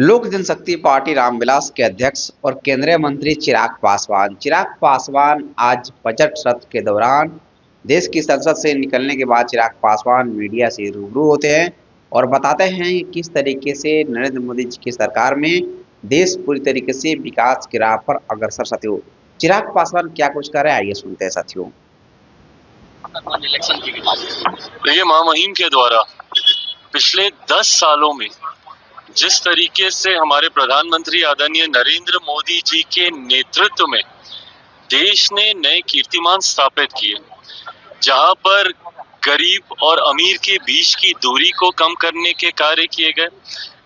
लोक जनशक्ति पार्टी रामविलास के अध्यक्ष और केंद्रीय मंत्री चिराग पासवान आज बजट सत्र के दौरान देश की संसद से निकलने के बाद चिराग पासवान मीडिया से रूबरू होते हैं और बताते हैं कि किस तरीके से नरेंद्र मोदी जी की सरकार में देश पूरी तरीके से विकास की राह पर अग्रसर। साथियों, चिराग पासवान क्या कुछ कर रहे हैं, आइए सुनते हैं साथियों। ये महामहिम के द्वारा पिछले 10 सालों में जिस तरीके से हमारे प्रधानमंत्री आदरणीय नरेंद्र मोदी जी के नेतृत्व में देश ने नए कीर्तिमान स्थापित किए, जहां पर गरीब और अमीर के बीच की दूरी को कम करने के कार्य किए गए,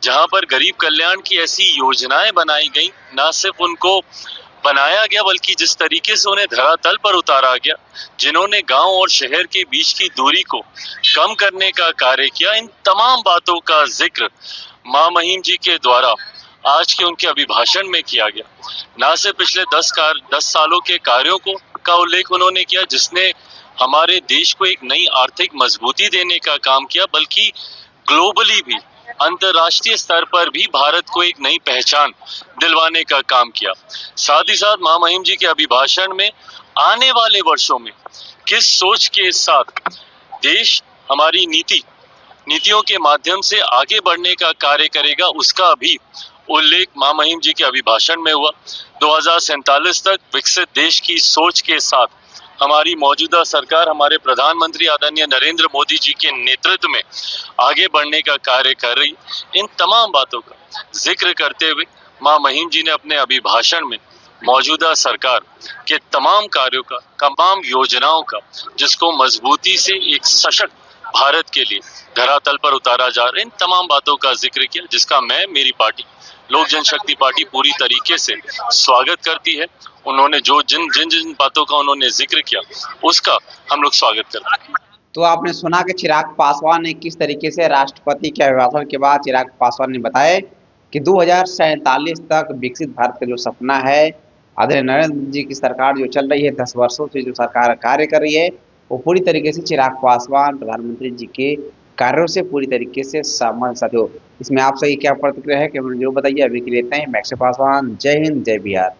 जहां पर गरीब कल्याण की ऐसी योजनाएं बनाई गई, ना सिर्फ उनको बनाया गया बल्कि जिस तरीके से उन्हें धरातल पर उतारा गया, जिन्होंने गांव और शहर के बीच की दूरी को कम करने का कार्य किया, इन तमाम बातों का जिक्र महामहिम जी के द्वारा आज के उनके अभिभाषण में किया गया। ना सिर्फ पिछले 10 सालों के कार्यों का उल्लेख उन्होंने किया जिसने हमारे देश को एक नई आर्थिक मजबूती देने का काम किया, बल्कि ग्लोबली भी, अंतर्राष्ट्रीय स्तर पर भी भारत को एक नई पहचान दिलवाने का काम किया। साथ ही साथ महामहिम जी के अभिभाषण में आने वाले वर्षों में किस सोच के साथ देश हमारी नीतियों के माध्यम से आगे बढ़ने का कार्य करेगा, उसका भी उल्लेख महामहिम जी के अभिभाषण में हुआ। 2047 तक विकसित देश की सोच के साथ हमारी मौजूदा सरकार हमारे प्रधानमंत्री आदरणीय नरेंद्र मोदी जी के नेतृत्व में आगे बढ़ने का कार्य कर रही। इन तमाम बातों का जिक्र करते हुए महामहिम जी ने अपने अभिभाषण में मौजूदा सरकार के तमाम कार्यों का, तमाम योजनाओं का, जिसको मजबूती से एक सशक्त भारत के लिए धरातल पर उतारा जा रहा है, इन तमाम बातों का जिक्र किया, जिसका मैं, मेरी पार्टी लोक जनशक्ति पार्टी पूरी तरीके से स्वागत करती है। उन्होंने जो जिन बातों का उन्होंने जिक्र किया, उसका हम लोग स्वागत करते हैं। तो आपने सुना कि चिराग पासवान ने किस तरीके से राष्ट्रपति के अभिभाषण के बाद चिराग पासवान ने बताया कि 2047 तक विकसित भारत का जो सपना है, आदरणीय नरेंद्र मोदी जी की सरकार जो चल रही है, 10 वर्षों से जो सरकार कार्य कर रही है, वो पूरी तरीके से चिराग पासवान प्रधानमंत्री जी के कार्यों से पूरी तरीके से सहमत। साथियों, इसमें आप सही क्या प्रतिक्रिया है कि जो बताइए। अभी के लिए इतना ही। मैक्स पासवान, जय हिंद, जय बिहार।